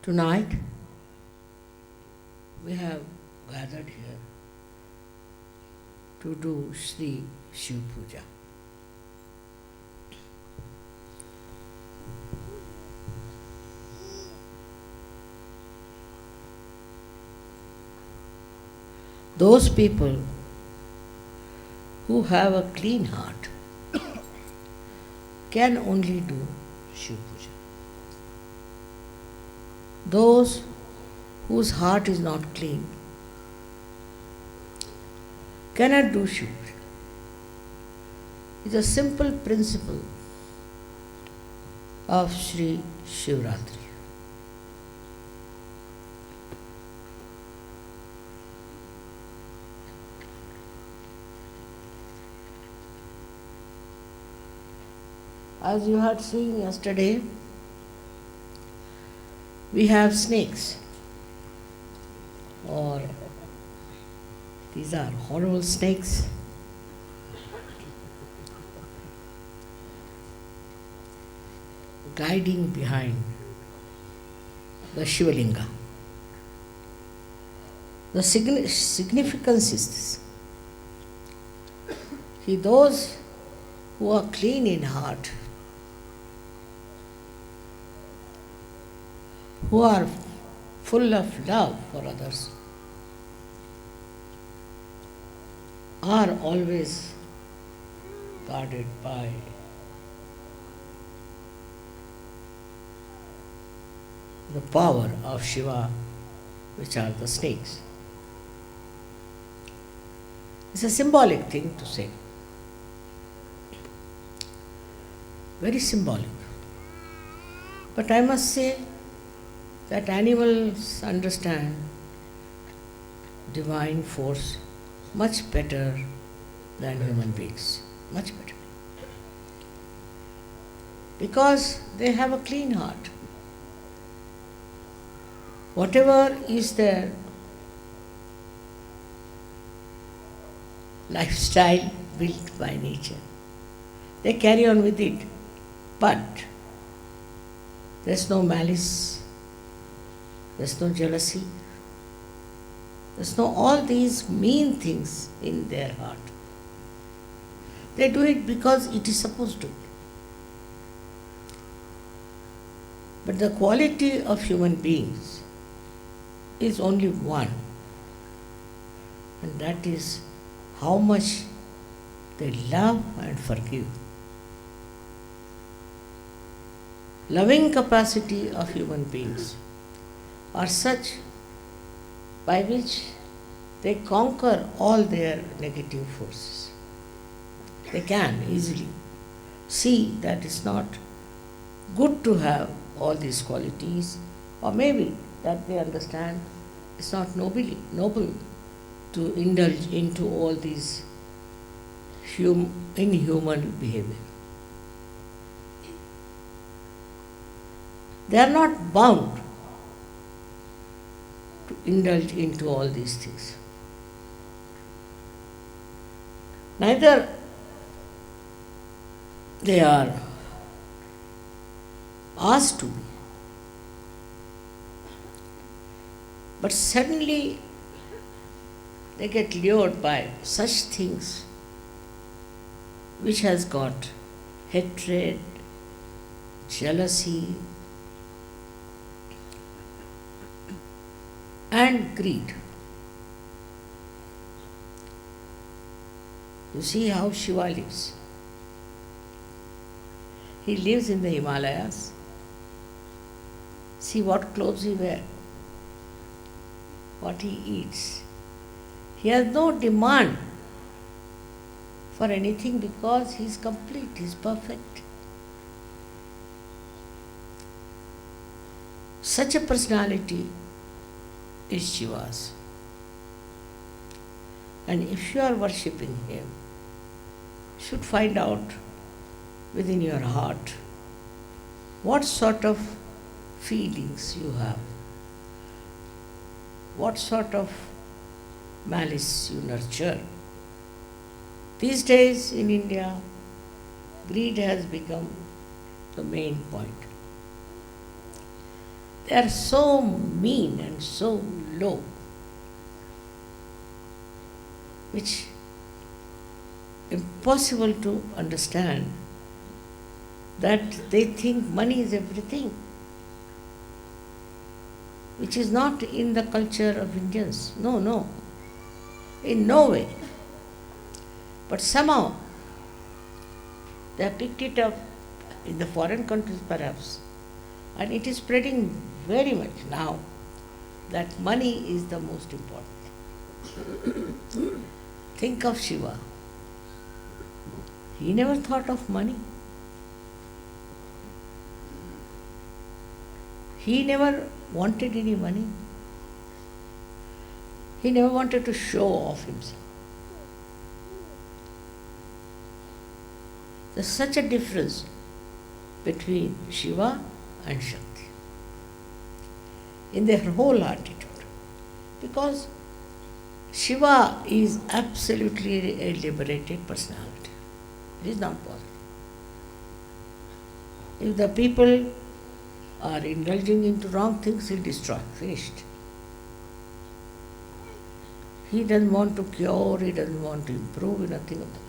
Tonight we have gathered here to do Shri Shiva Puja. Those people who have a clean heart can only do Shiva Puja. Those whose heart is not clean cannot do Shiva Puja. It's a simple principle of Shri Shivaratri. As you had seen yesterday, we have snakes, or these are horrible snakes. Guiding behind the Shivalinga. The significance is this. Those who are clean in heart, who are full of love for others, are always guarded by the power of Shiva, which are the snakes. It's a symbolic thing to say. Very symbolic. But I must say that animals understand divine force much better than human beings. Much better. Because they have a clean heart. Whatever is their lifestyle built by nature, they carry on with it. But there's no malice, there's no jealousy, there's no all these mean things in their heart. They do it because it is supposed to be. But the quality of human beings is only one, and that is how much they love and forgive. Loving capacity of human beings are such by which they conquer all their negative forces. They can easily see that it's not good to have all these qualities, or maybe that they understand it's not noble to indulge into all these inhuman behavior. They are not bound to indulge into all these things. Neither they are asked to be. But suddenly they get lured by such things which has got hatred, jealousy, and greed. You see how Shiva lives. He lives in the Himalayas. See what clothes he wears, what he eats. He has no demand for anything because he is complete, he is perfect. Such a personality is Shiva's. And if you are worshipping him, you should find out within your heart what sort of feelings you have, what sort of malice you nurture. These days in India, greed has become the main point. They are so mean and so low, which impossible to understand, that they think money is everything, which is not in the culture of Indians. No, no, in no way. But somehow they have picked it up in the foreign countries perhaps, and it is spreading very much now that money is the most important. Think of Shiva. He never thought of money. He never wanted any money. He never wanted to show off himself. There's such a difference between Shiva and Shakti in their whole attitude. Because Shiva is absolutely a liberated personality. It is not possible. If the people are indulging into wrong things, he'll destroy. Finished. He doesn't want to cure, he doesn't want to improve, nothing of that.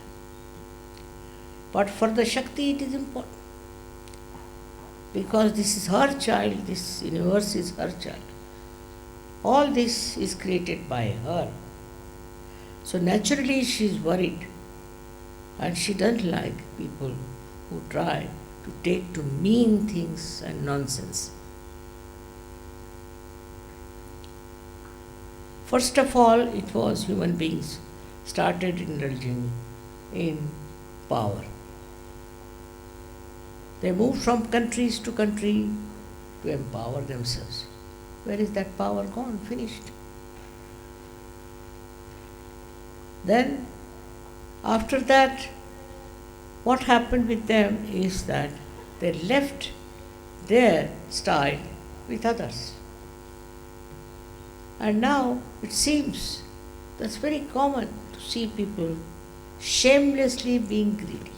But for the Shakti it is important. Because this is her child, this universe is her child. All this is created by her. So naturally she is worried, and she doesn't like people who try to take to mean things and nonsense. First of all, it was human beings started indulging in power. They moved from countries to country to empower themselves. Where is that power gone? Finished. Then, after that, what happened with them is that they left their style with others. And now it seems that's very common to see people shamelessly being greedy.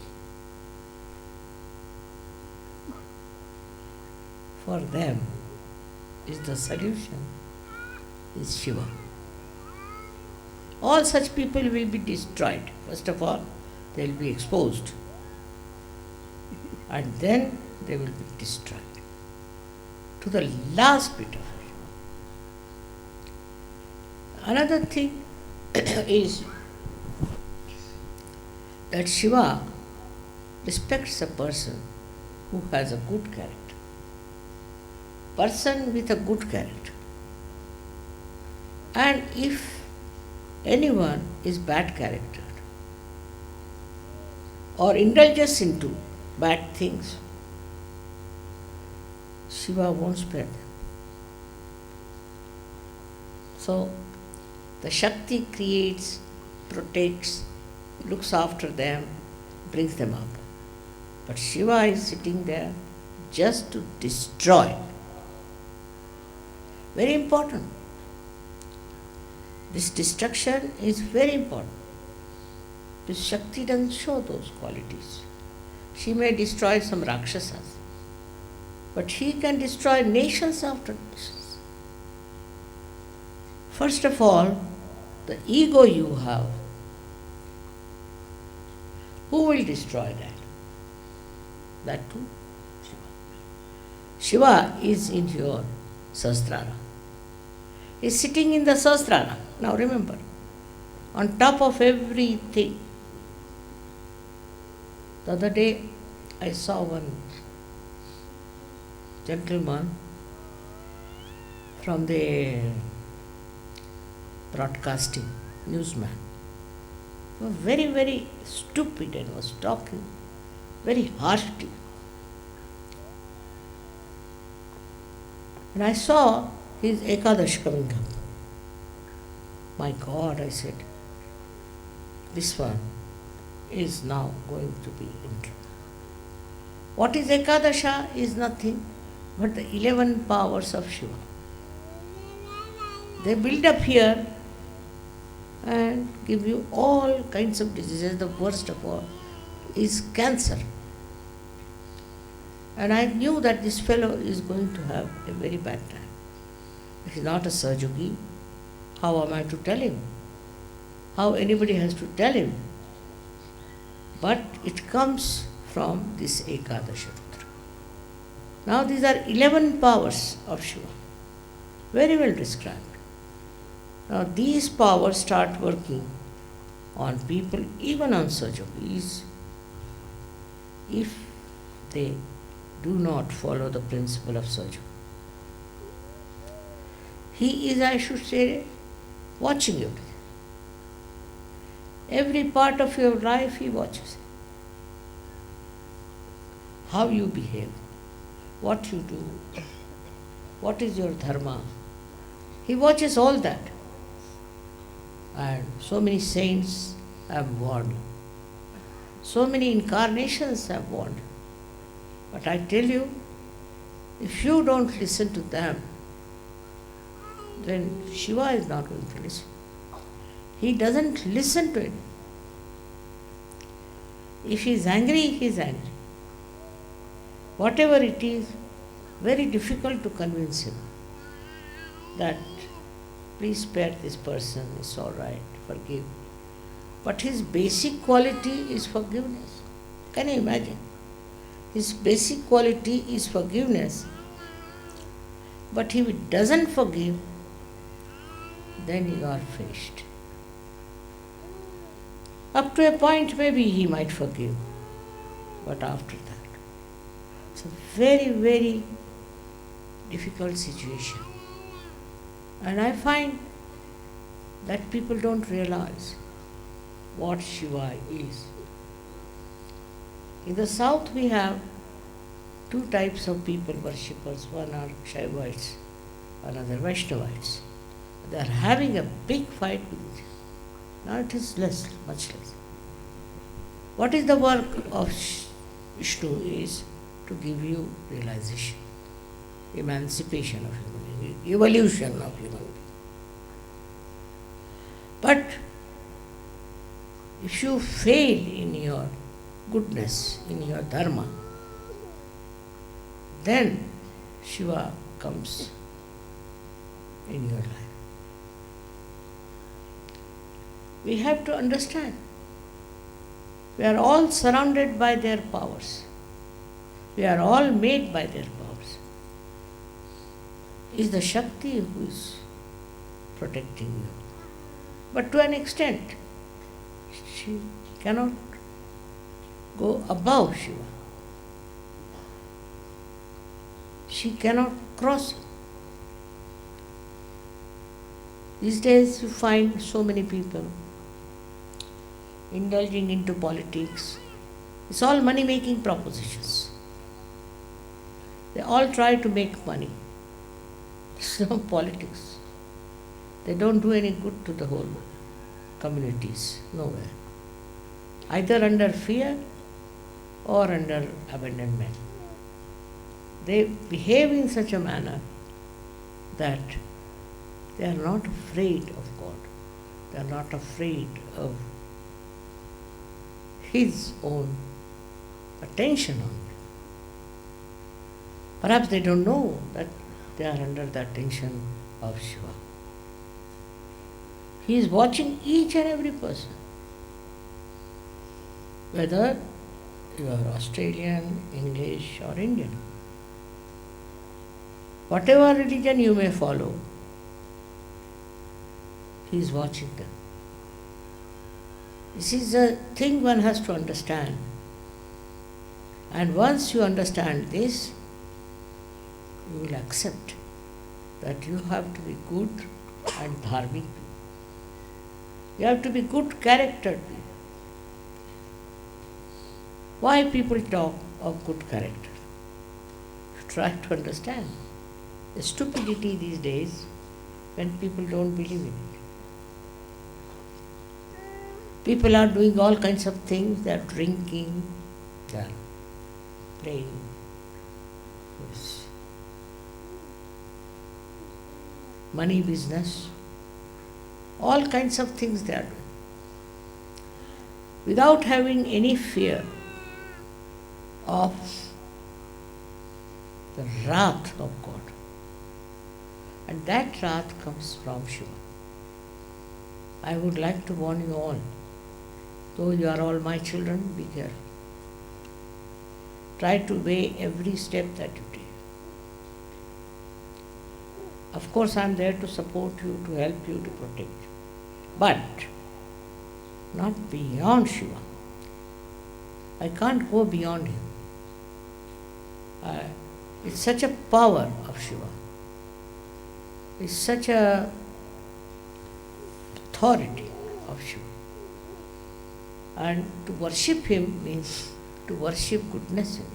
For them is the solution is Shiva. All such people will be destroyed. First of all, they will be exposed, and then they will be destroyed to the last bit of it. Another thing is that Shiva respects a person who has a good character. Person with a good character. And if anyone is bad character or indulges into bad things, Shiva won't spare them. So, the Shakti creates, protects, looks after them, brings them up. But Shiva is sitting there just to destroy. Very important. This destruction is very important. This Shakti doesn't show those qualities. She may destroy some Rakshasas, but she can destroy nations after nations. First of all, the ego you have, who will destroy that? That too, Shiva. Shiva is in your Sahasrara. He is sitting in the Sahasrara. Now remember, on top of everything. The other day I saw one gentleman from the broadcasting, newsman. He was very, very stupid and was talking very harshly. And I saw his Ekadash coming up. My God, I said, this one is now going to be in trouble. What is Ekadasha is nothing but the 11 powers of Shiva. They build up here and give you all kinds of diseases. The worst of all is cancer. And I knew that this fellow is going to have a very bad time. He is not a Sahajogi. How am I to tell him? How anybody has to tell him? But it comes from this Ekadasha Rudra. Now these are 11 powers of Shiva. Very well described. Now these powers start working on people, even on Sahajogis, if they do not follow the principle of Sahaja. He is, I should say, watching you. Every part of your life he watches. How you behave, what you do, what is your dharma. He watches all that. And so many saints have warned. So many incarnations have warned. But I tell you, if you don't listen to them, then Shiva is not going to listen. He doesn't listen to it. If he is angry, he is angry. Whatever it is, very difficult to convince him that please spare this person, it's all right, forgive. But his basic quality is forgiveness. Can you imagine? His basic quality is forgiveness. But if he doesn't forgive, then you are finished. Up to a point, maybe he might forgive. But after that, it's a very, very difficult situation. And I find that people don't realize what Shiva is. In the south we have two types of people, worshippers. One are Shaivites, another Vaishnavites. They are having a big fight with each other. Now it is less, much less. What is the work of Vishnu is to give you realization, emancipation of human being, evolution of human being. But if you fail in your goodness, in your dharma, then Shiva comes in your life. We have to understand, we are all surrounded by their powers. We are all made by their powers. It's the Shakti who is protecting you. But to an extent, she cannot go above Shiva. She cannot cross him. These days you find so many people indulging into politics. It's all money-making propositions. They all try to make money. It's no politics. They don't do any good to the whole communities, nowhere. Either under fear or under abandonment. They behave in such a manner that they are not afraid of God. They are not afraid of His own attention on them. Perhaps they don't know that they are under the attention of Shiva. He is watching each and every person. Whether you are Australian, English or Indian. Whatever religion you may follow, He is watching them. This is a thing one has to understand. And once you understand this, you will accept that you have to be good and dharmic people. You have to be good charactered people. Why people talk of good character? Try to understand. The stupidity these days when people don't believe in it. People are doing all kinds of things. They are drinking, they are playing this money business, all kinds of things they are doing. Without having any fear of the wrath of God. And that wrath comes from Shiva. I would like to warn you all, though you are all my children, be careful. Try to weigh every step that you take. Of course, I am there to support you, to help you, to protect you. But not beyond Shiva. I can't go beyond him. It's such a power of Shiva. It's such a authority of Shiva. And to worship him means to worship goodness in him.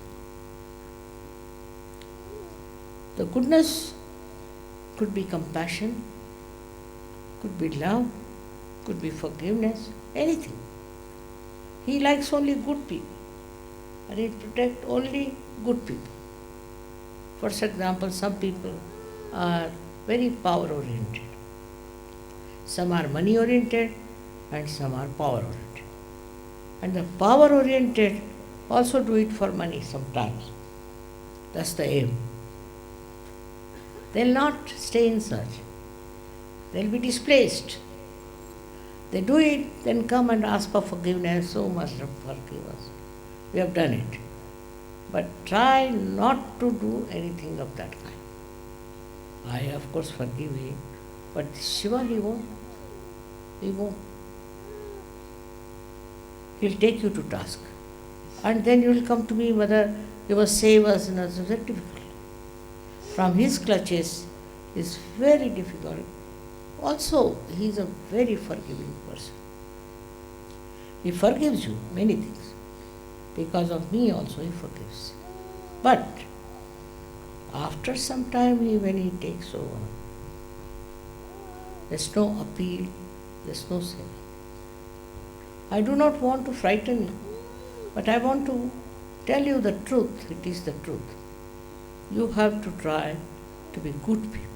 The goodness could be compassion, could be love, could be forgiveness, anything. He likes only good people, and he protects only good people. For example, some people are very power oriented. Some are money oriented and some are power oriented. And the power oriented also do it for money sometimes. That's the aim. They'll not stay in search. They'll be displaced. They do it, then come and ask for forgiveness. So much forgive us. We have done it. But try not to do anything of that kind. I, of course, forgive him. But Shiva, he won't. He won't. He'll take you to task. And then you will come to me whether you will save us, and it's very difficult. From his clutches is very difficult. Also, he is a very forgiving person. He forgives you many things. Because of me also he forgives. But after some time, when he takes over, there's no appeal, there's no sin. I do not want to frighten you, but I want to tell you the truth. It is the truth. You have to try to be good people.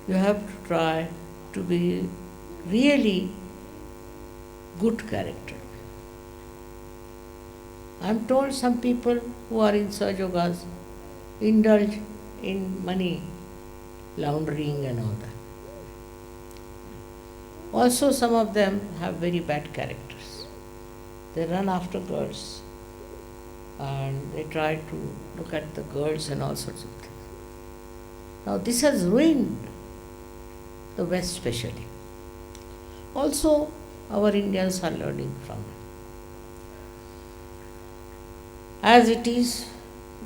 You have to try to be really good character. I am told some people who are in Sahaja Yogas indulge in money laundering and all that. Also, some of them have very bad characters. They run after girls and they try to look at the girls and all sorts of things. Now, this has ruined the West especially. Also, our Indians are learning from it. As it is,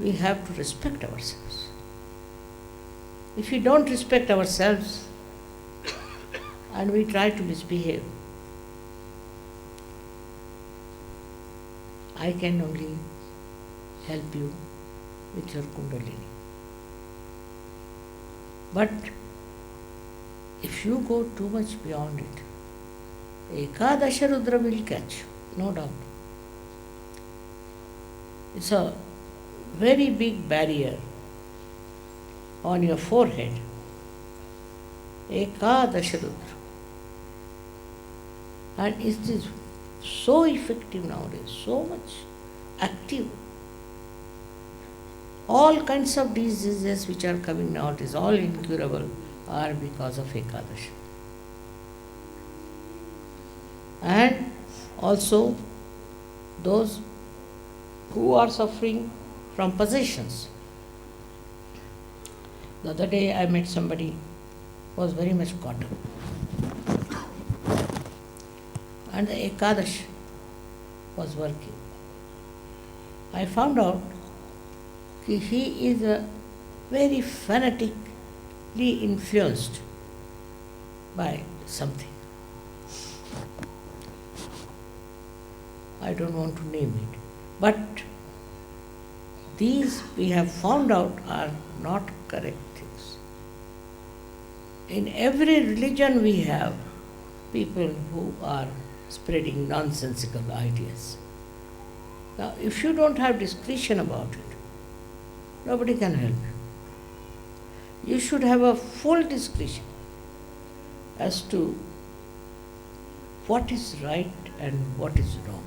we have to respect ourselves. If we don't respect ourselves and we try to misbehave, I can only help you with your Kundalini. But if you go too much beyond it, Ekadasha Rudra will catch you, no doubt. It's a very big barrier on your forehead. Ekadasha Rudra. And it is so effective nowadays, so much active. All kinds of diseases which are coming nowadays, all incurable, are because of Ekadasha. And also those who are suffering from possessions. The other day I met somebody who was very much caught up. And the Ekadash was working. I found out that he is a very fanatically influenced by something. I don't want to name it. But these we have found out are not correct things. In every religion we have people who are spreading nonsensical ideas. Now, if you don't have discretion about it, nobody can help you. You should have a full discretion as to what is right and what is wrong.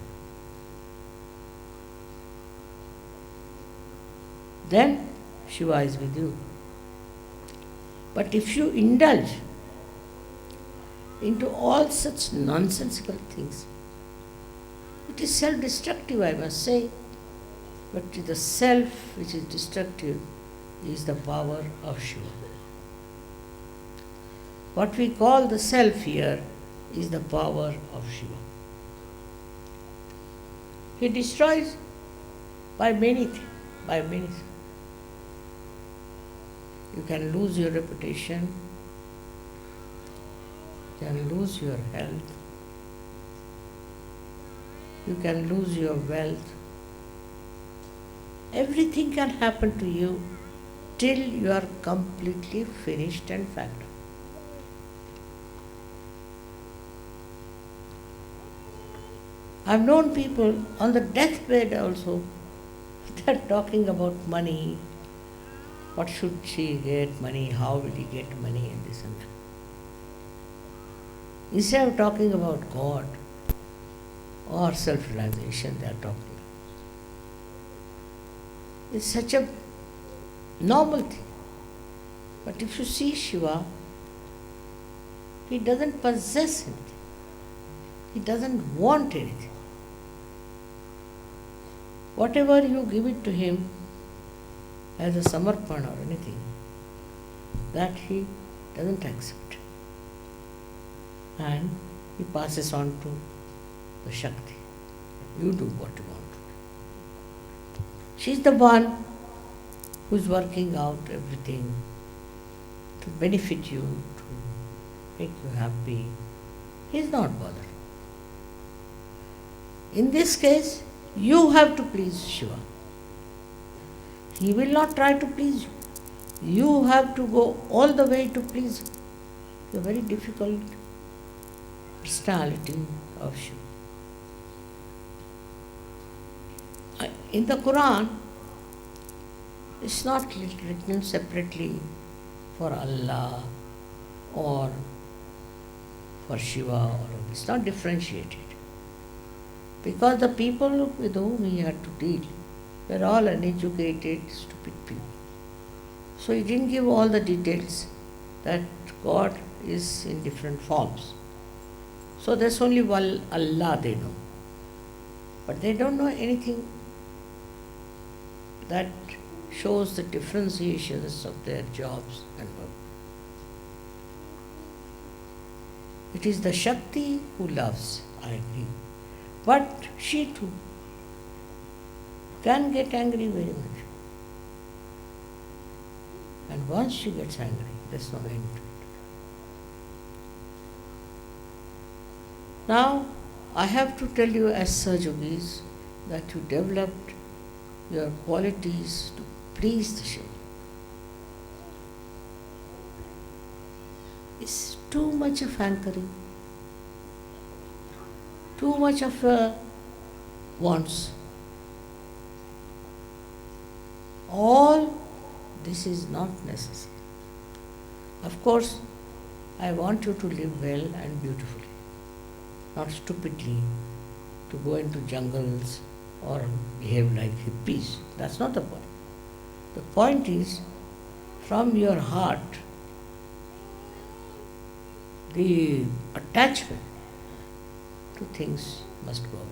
Then Shiva is with you. But if you indulge into all such nonsensical things, it is self-destructive, I must say. But the self which is destructive is the power of Shiva. What we call the self here is the power of Shiva. He destroys by many things, by many things. You can lose your reputation, you can lose your health, you can lose your wealth. Everything can happen to you till you are completely finished and fact. I've known people on the deathbed also, they're talking about money. What should she get money? How will he get money? And this and that. Instead of talking about God or self-realization, they are talking. It's such a normal thing. But if you see Shiva, he doesn't possess anything. He doesn't want anything. Whatever you give it to him as a samarpan or anything, that he doesn't accept. And he passes on to the Shakti. You do what you want to do. She's the one who's working out everything to benefit you, to make you happy. He's not bothered. In this case, you have to please Shiva. He will not try to please you. You have to go all the way to please him. It's a very difficult personality of Shiva. In the Quran, it's not written separately for Allah or for Shiva, or it's not differentiated. Because the people with whom he had to deal were all uneducated, stupid people. So he didn't give all the details that God is in different forms. So there's only one Allah they know. But they don't know anything that shows the differentiations of their jobs and work. It is the Shakti who loves, I agree. But she too can get angry very much. And once she gets angry, there's no end to it. Now, I have to tell you as Sahajogis that you developed your qualities to please the Shiva. It's too much of hankering, too much of wants. All this is not necessary. Of course, I want you to live well and beautifully, not stupidly, to go into jungles or behave like hippies. That's not the point. The point is, from your heart, the attachment to things must go away.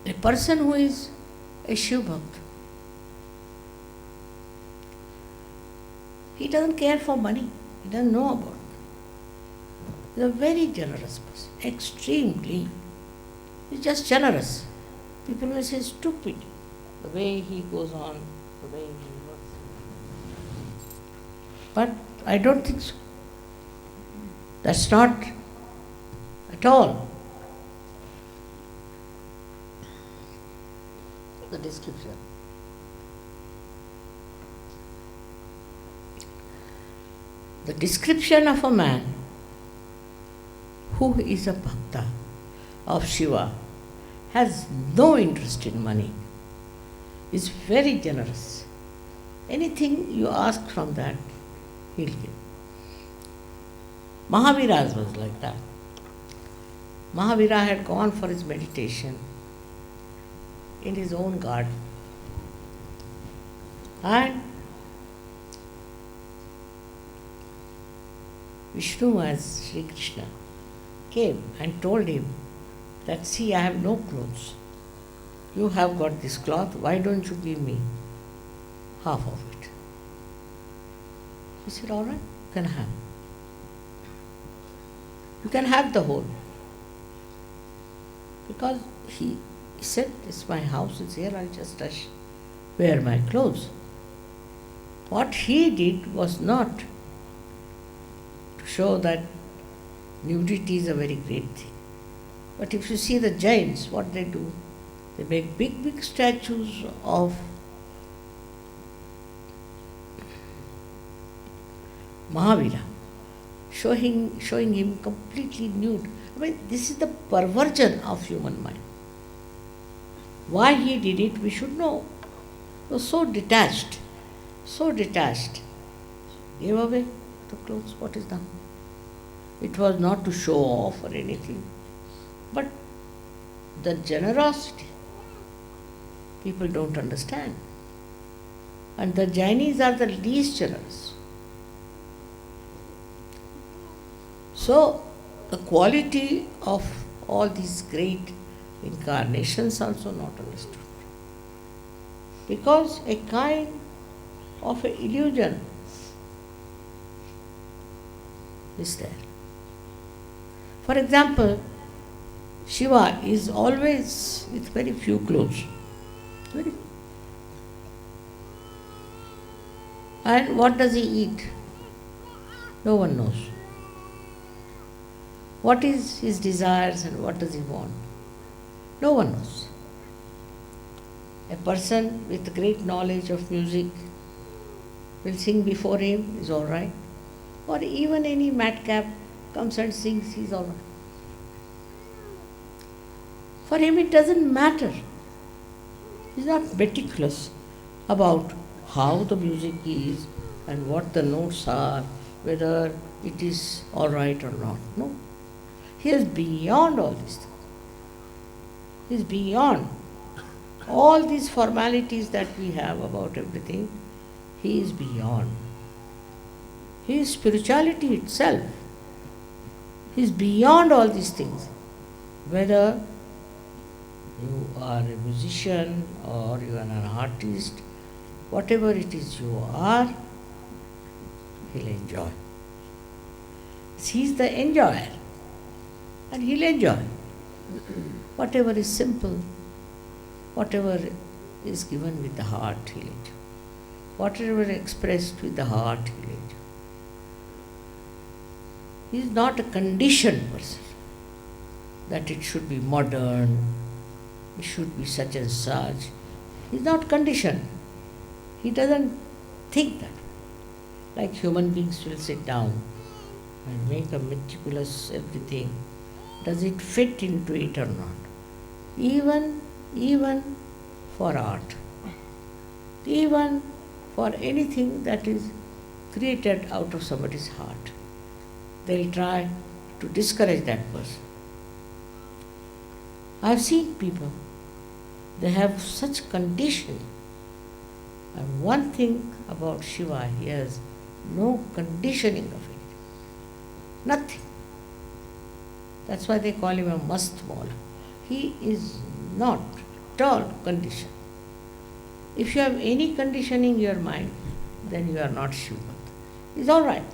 A person who is a Shiva Bhakt, he doesn't care for money. He doesn't know about it. He's a very generous person, extremely. He's just generous. People will say stupid, the way he goes on, the way he works. But I don't think so. That's not at all the description. The description of a man who is a bhakta of Shiva, has no interest in money, is very generous. Anything you ask from that, he'll give. Mahavira was like that. Mahavira had gone for his meditation in his own garden. And Vishnu, as Sri Krishna, came and told him that, see, I have no clothes. You have got this cloth, why don't you give me half of it? He said, all right, you can have. You can have the whole. Because he said, it's my house, it's here, I'll just wear my clothes. What he did was not to show that nudity is a very great thing. But if you see the Jains, what they do, they make big, big statues of Mahavira, showing him completely nude. I mean, this is the perversion of human mind. Why he did it, we should know. He was so detached. Gave away the clothes, what is done? It was not to show off or anything, but the generosity, people don't understand. And the Jainis are the least generous. So, the quality of all these great incarnations also not understood. Because a kind of an illusion is there. For example, Shiva is always with very few clothes. Very few. And what does he eat? No one knows. What is his desires and what does he want? No one knows. A person with great knowledge of music will sing before him, is all right. Or even any madcap comes and sings, he's all right. For him it doesn't matter. He's not meticulous about how the music is and what the notes are, whether it is all right or not. No. He is beyond all these things. He is beyond all these formalities that we have about everything. He is beyond. He is spirituality itself. He is beyond all these things. Whether you are a musician or you are an artist, whatever it is you are, he'll enjoy. He's the enjoyer. And he'll enjoy. Whatever is simple, whatever is given with the heart, he'll enjoy. Whatever is expressed with the heart, he'll enjoy. He is not a conditioned person, that it should be modern, it should be such and such. He is not conditioned. He doesn't think that. Like human beings will sit down and make a meticulous everything. Does it fit into it or not? Even for art, even for anything that is created out of somebody's heart, they'll try to discourage that person. I've seen people, they have such conditioning. And one thing about Shiva, he has no conditioning of it. Nothing. That's why they call him a mast mala. He is not at all conditioned. If you have any conditioning in your mind, then you are not Shiva. It's all right.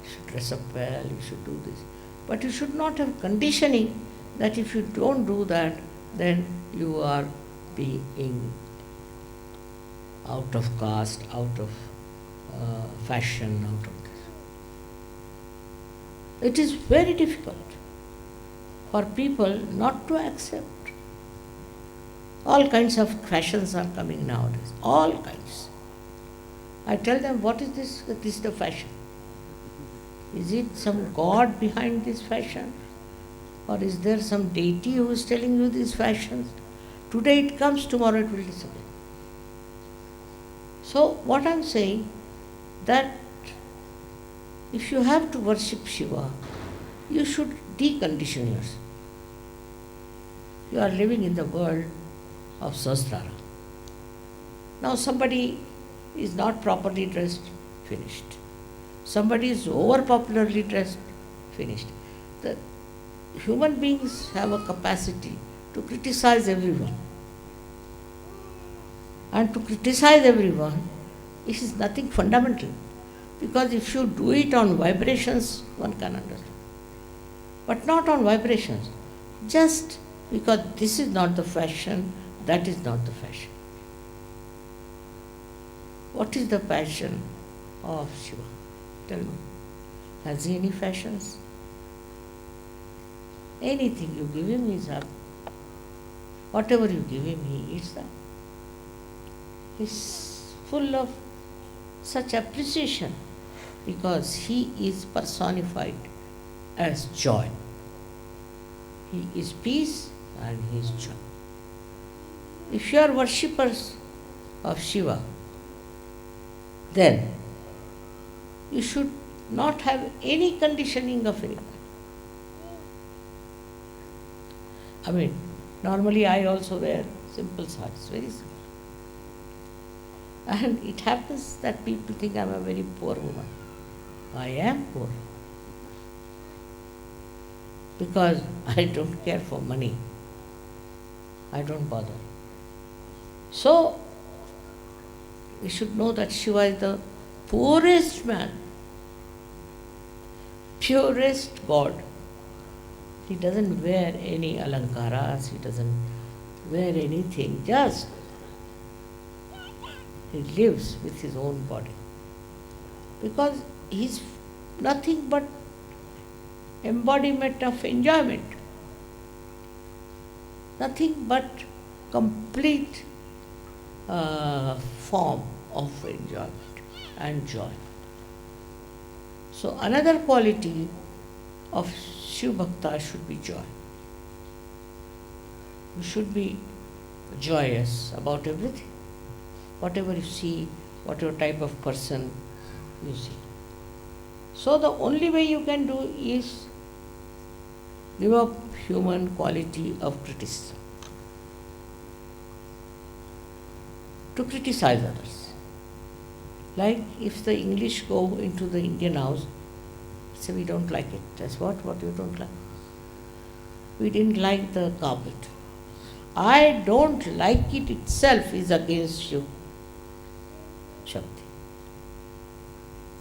You should dress up well, you should do this. But you should not have conditioning that if you don't do that, then you are being out of caste, out of fashion, out of this. It is very difficult for people not to accept. All kinds of fashions are coming nowadays. All kinds. I tell them, what is this? This is the fashion. Is it some god behind this fashion? Or is there some deity who is telling you these fashions? Today it comes, tomorrow it will disappear. So what I am saying, that if you have to worship Shiva, you should decondition yourself. You are living in the world of Sahasrara. Now somebody is not properly dressed, finished. Somebody is over popularly dressed, finished. The human beings have a capacity to criticize everyone. And to criticize everyone is nothing fundamental. Because if you do it on vibrations, one can understand. But not on vibrations. Just because this is not the fashion, that is not the fashion. What is the passion of Shiva? Tell me. Has he any fashions? Anything you give him, he is happy. Whatever you give him, he eats that. He is full of such appreciation because he is personified as joy. He is peace and he is joy. If you are worshippers of Shiva, then you should not have any conditioning of any kind. I mean, normally I also wear simple sarees, very simple. And it happens that people think I am a very poor woman. I am poor. Because I don't care for money. I don't bother. So, we should know that Shiva is the poorest man, purest God. He doesn't wear any alankaras, he doesn't wear anything, just he lives with his own body. Because he is nothing but embodiment of enjoyment. Nothing but complete form of enjoyment and joy. So another quality of Shiva Bhakta should be joy. You should be joyous about everything. Whatever you see, whatever type of person you see. So the only way you can do is give up human quality of criticism. To criticize others. Like if the English go into the Indian house, say we don't like it. That's what you don't like. We didn't like the carpet. I don't like it itself is against you. Shakti.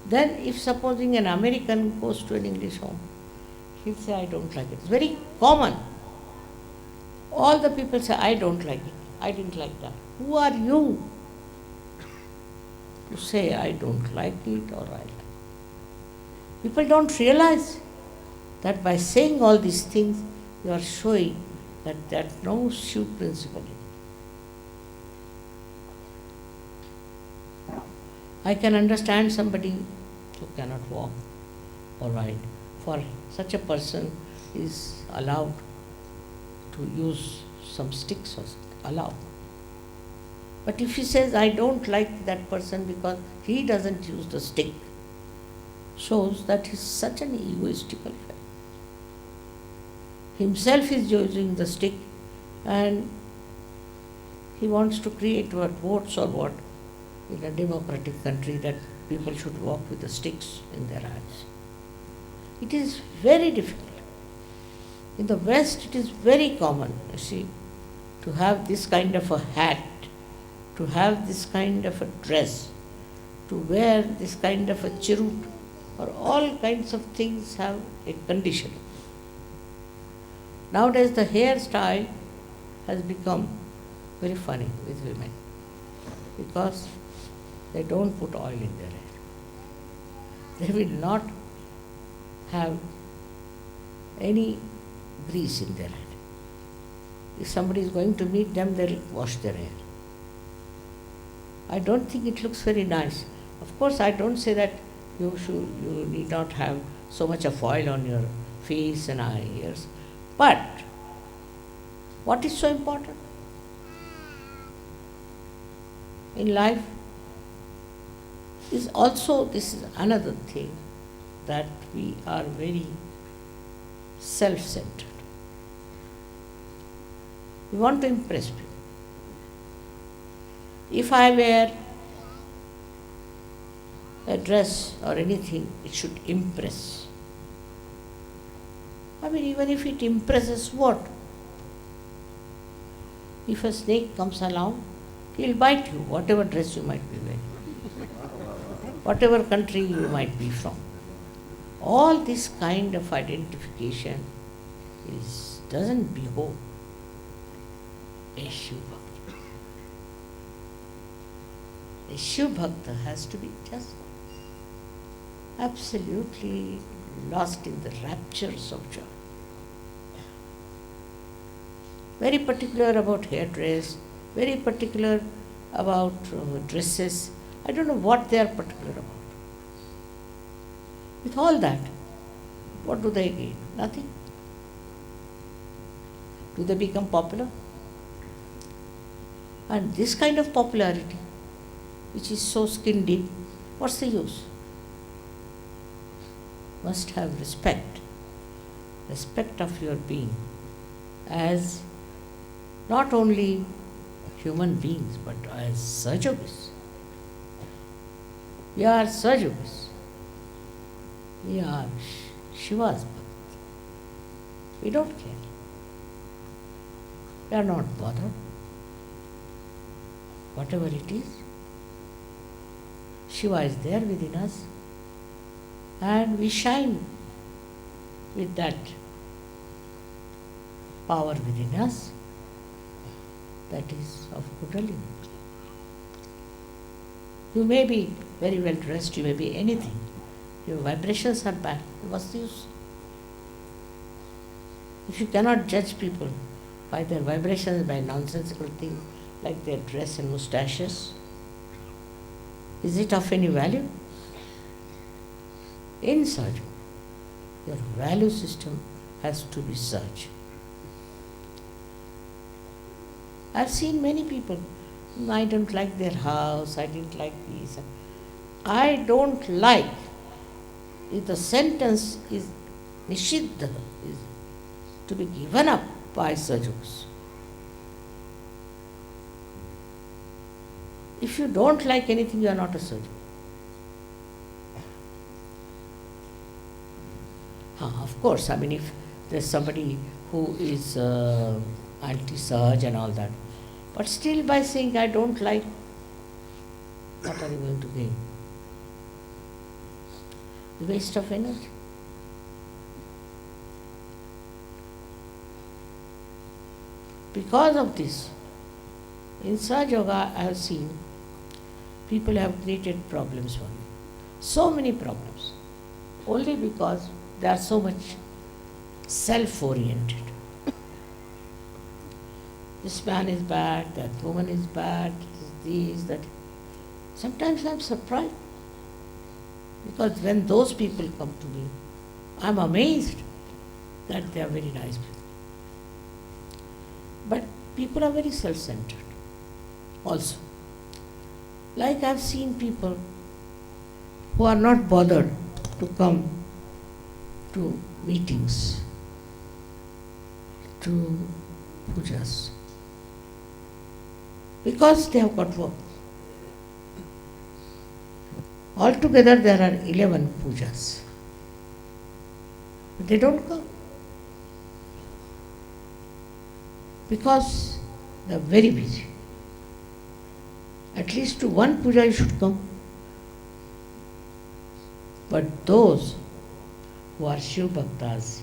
Then if supposing an American goes to an English home, he'll say, I don't like it. It's very common. All the people say, I don't like it. I didn't like that. Who are you to say, I don't like it or I like it? People don't realize that by saying all these things, you are showing that there is no Shiva principle. I can understand somebody who cannot walk or ride. For such a person is allowed to use some sticks or allowed. But if he says, I don't like that person because he doesn't use the stick, shows that he is such an egoistical fellow. Himself is using the stick and he wants to create what votes or what in a democratic country that people should walk with the sticks in their hands. It is very difficult. In the West it is very common, you see, to have this kind of a hat, to have this kind of a dress, to wear this kind of a chirut, or all kinds of things have a condition. Nowadays the hairstyle has become very funny with women because they don't put oil in their hair. They will not have any grease in their head. If somebody is going to meet them, they will wash their hair. I don't think it looks very nice. Of course, I don't say that you need not have so much of oil on your face and ears. But what is so important? In life is also, this is another thing, that we are very self-centered. We want to impress people. If I wear a dress or anything, it should impress. I mean, even if it impresses what? If a snake comes along, he'll bite you, whatever dress you might be wearing, whatever country you might be from. All this kind of identification doesn't behold a Shiva Bhakta. A Shiva Bhakta has to be just absolutely lost in the raptures of joy. Very particular about hairdress, very particular about dresses. I don't know what they are particular about. With all that, what do they gain? Nothing. Do they become popular? And this kind of popularity, which is so skin deep, what's the use? Must have respect of your being as not only human beings but as Sajogis. We are Sajogis. We are Shiva's Bhakt. We don't care. We are not bothered. Whatever it is, Shiva is there within us, and we shine with that power within us that is of Kundalini. You may be very well dressed, you may be anything. Your vibrations are bad. What's the use? If you cannot judge people by their vibrations, by nonsensical things like their dress and moustaches, is it of any value? In Saj, your value system has to be Saj. I've seen many people, I don't like their house, I didn't like this. I don't like, if the sentence is Nishiddha, is to be given up by Sajuks. If you don't like anything, you are not a Saju. Of course, I mean, if there's somebody who is anti-Saj and all that, but still by saying, I don't like, what are you going to gain? The waste of energy. Because of this, in Saj Yoga I have seen people have created problems for me. So many problems. Only because they are so much self-oriented. This man is bad, that woman is bad, this, that. Sometimes I am surprised. Because when those people come to me, I am amazed that they are very nice people. But people are very self-centered also. Like I have seen people who are not bothered to come to meetings, to pujas, because they have got work. Altogether there are 11 pujas. But they don't come. Because they are very busy. At least to one puja you should come. But those who are Shiva Bhaktas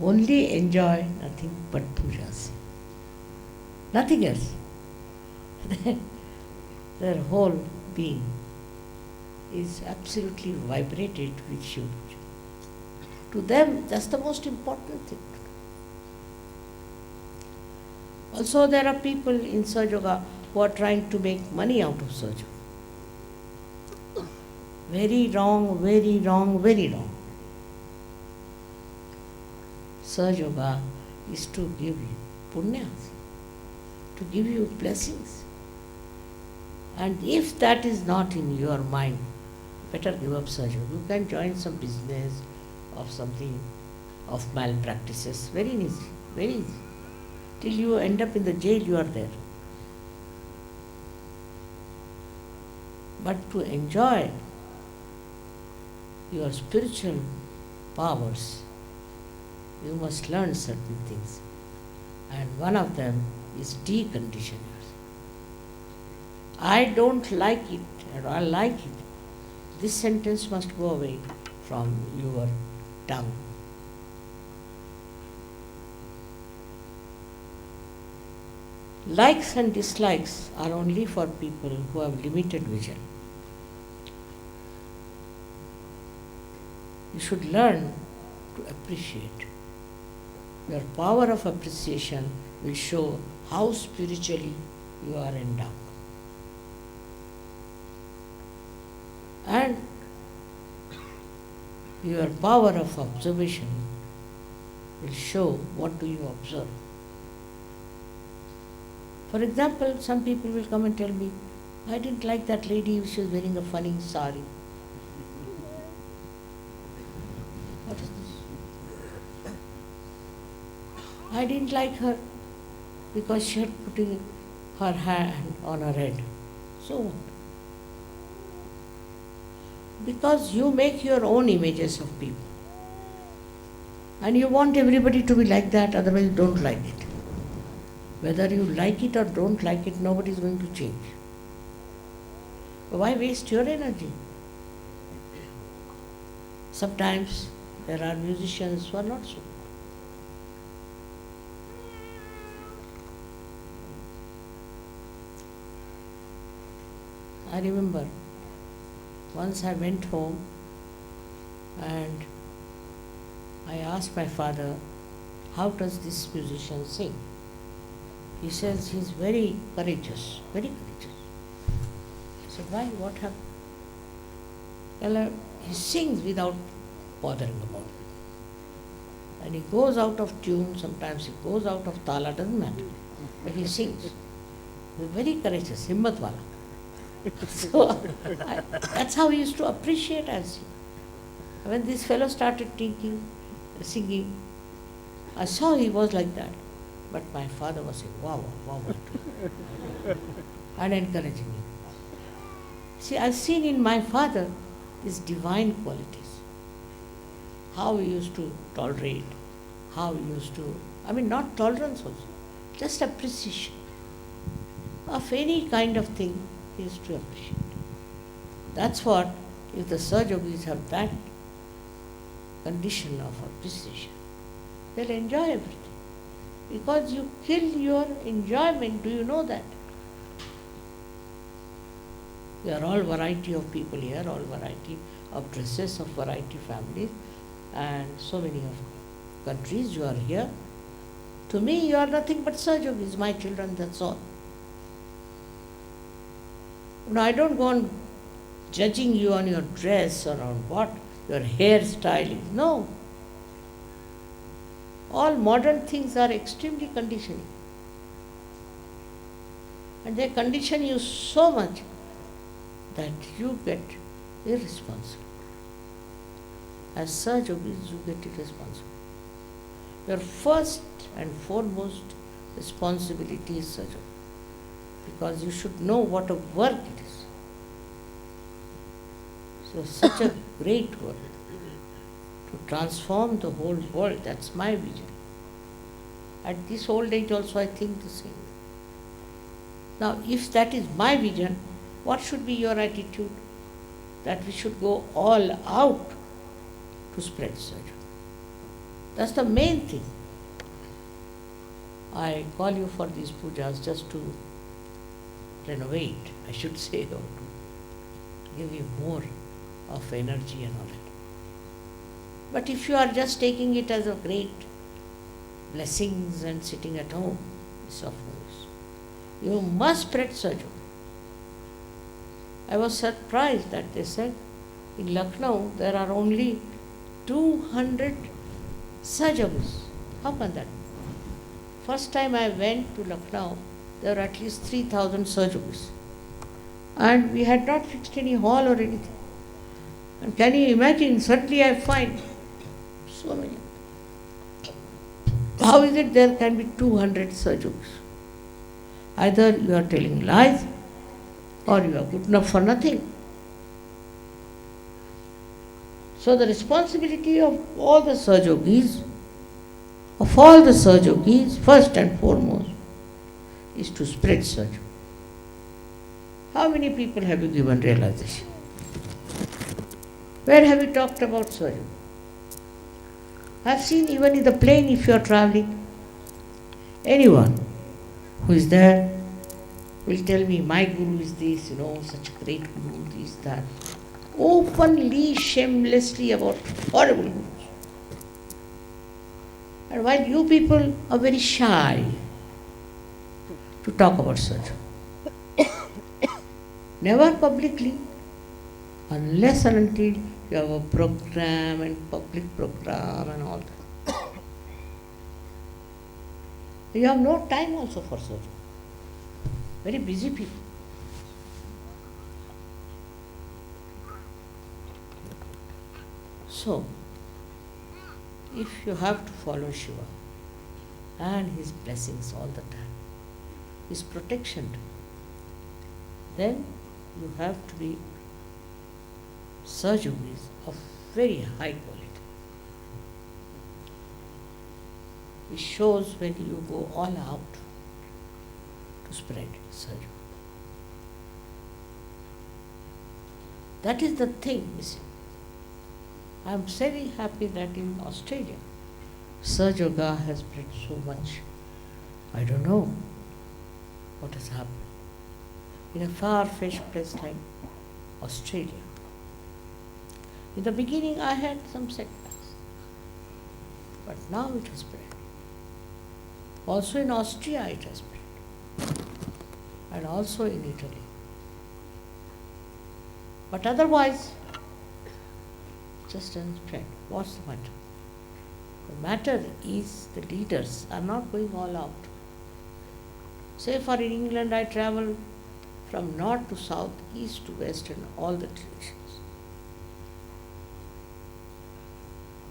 only enjoy nothing but pujas. Nothing else. Their whole being is absolutely vibrated with Shiva. To them, that's the most important thing. Also, there are people in Saj Yoga who are trying to make money out of Saj Yoga. Very wrong, very wrong, very wrong. Saj Yoga is to give you punyas, to give you blessings. And if that is not in your mind, better give up Saj Yoga. You can join some business of something, of malpractices. Very easy, very easy. Till you end up in the jail, you are there. But to enjoy your spiritual powers, you must learn certain things. And one of them is decondition yourself. I don't like it, or I like it. This sentence must go away from your tongue. Likes and dislikes are only for people who have limited vision. You should learn to appreciate. Your power of appreciation will show how spiritually you are endowed. And your power of observation will show what do you observe. For example, some people will come and tell me, I didn't like that lady, she was wearing a funny sari. What is this? I didn't like her because she had putting her hand on her head. So what? Because you make your own images of people. And you want everybody to be like that, otherwise you don't like it. Whether you like it or don't like it, nobody is going to change. Why waste your energy? Sometimes there are musicians who are not so. I remember once I went home and I asked my father, how does this musician sing? He says he's very courageous, very courageous. I said, why? What happened? Well, he sings without bothering about it. And he goes out of tune, sometimes he goes out of tala, doesn't matter. But he sings. He's very courageous, himmat wala. So that's how we used to appreciate us. When this fellow started singing, I saw he was like that. But my father was saying, wow, wow, wow, and encouraging him. See, I've seen in my father these divine qualities. How he used to tolerate, how he used to, not tolerance also, just appreciation of any kind of thing he used to appreciate. That's what, if the Sahaja Yogis have that condition of appreciation, they'll enjoy everything. Because you kill your enjoyment, do you know that? There are all variety of people here, all variety of dresses, of variety families, and so many of countries you are here. To me, you are nothing but Sahaja Yogis, my children, that's all. I don't go on judging you on your dress or on what your hairstyle is. No. All modern things are extremely conditioning. And they condition you so much that you get irresponsible. As Sahaja Yogis, you get irresponsible. Your first and foremost responsibility is Sahaja Yoga. Because you should know what a work it is. So such a great work to transform the whole world, that's my vision. At this old age also I think the same. Now if that is my vision, what should be your attitude? That we should go all out to spread Sahaja. That's the main thing. I call you for these pujas just to renovate, I should say, or to give you more of energy and all that. But if you are just taking it as a great blessings and sitting at home, it's of no use. You must spread Sahaja. I was surprised that they said in Lucknow there are only 200 Sahaja. How can that be? First time I went to Lucknow, there were at least 3,000 Sahaja. And we had not fixed any hall or anything. And can you imagine, suddenly I find so many. How is it there can be 200 Sahaja? Either you are telling lies or you are good enough for nothing. So the responsibility of all the Sahajogis, first and foremost, is to spread Sahaja. How many people have you given realization? Where have you talked about Sahaja? I've seen even in the plane if you are traveling, anyone who is there will tell me, my guru is this, such a great guru, this, that. Openly, shamelessly about horrible gurus. And while you people are very shy to talk about such, never publicly, unless and until you have a program and public program and all that. You have no time also for such. Very busy people. So, if you have to follow Shiva and his blessings all the time, his protection, then you have to be Sahajogis of very high quality. It shows when you go all out to spread Sahaja. That is the thing, you see. I am very happy that in Australia, Sahaja Yoga has spread so much. I don't know what has happened. In a far-fetched place like Australia. In the beginning, I had some setbacks, but now it has spread. Also in Austria, it has spread, and also in Italy. But otherwise, just doesn't spread. What's the matter? The matter is the leaders are not going all out. Say for in England, I travel from north to south, east to west, and all the traditions.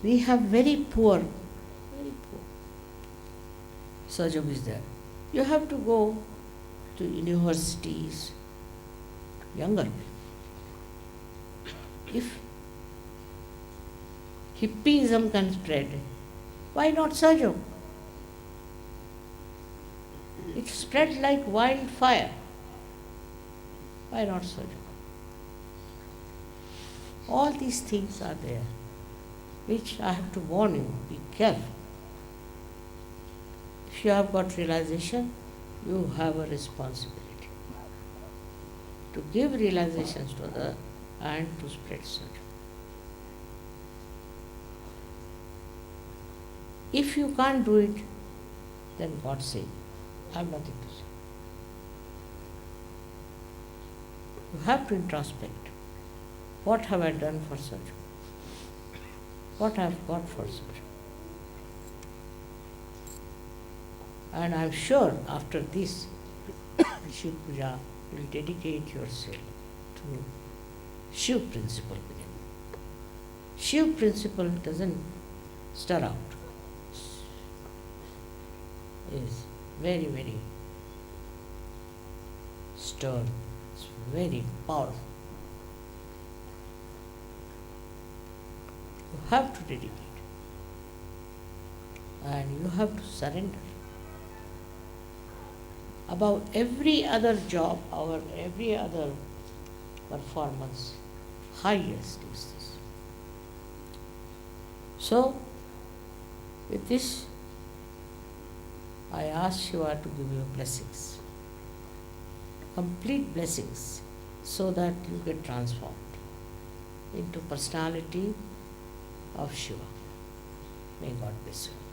We have very poor Sahajog is there. You have to go to universities, younger people. If hippism can spread, why not Sahajog? It spread like wildfire. Why not Sahajog? All these things are there, which I have to warn you, be careful. If you have got realization, you have a responsibility to give realizations to others and to spread Sahaja. If you can't do it, then God save. I have nothing to say. You have to introspect. What have I done for Sahaja? What I have got for Sahaja? And I am sure after this, Shiva Puja, you will dedicate yourself to Shiva Principle within. Shiva Principle doesn't stir out. Is very, very stern. It's very powerful. You have to dedicate. And you have to surrender. Above every other job or every other performance, highest is this. So, with this, I ask Shiva to give you blessings, complete blessings, so that you get transformed into personality of Shiva. May God bless you.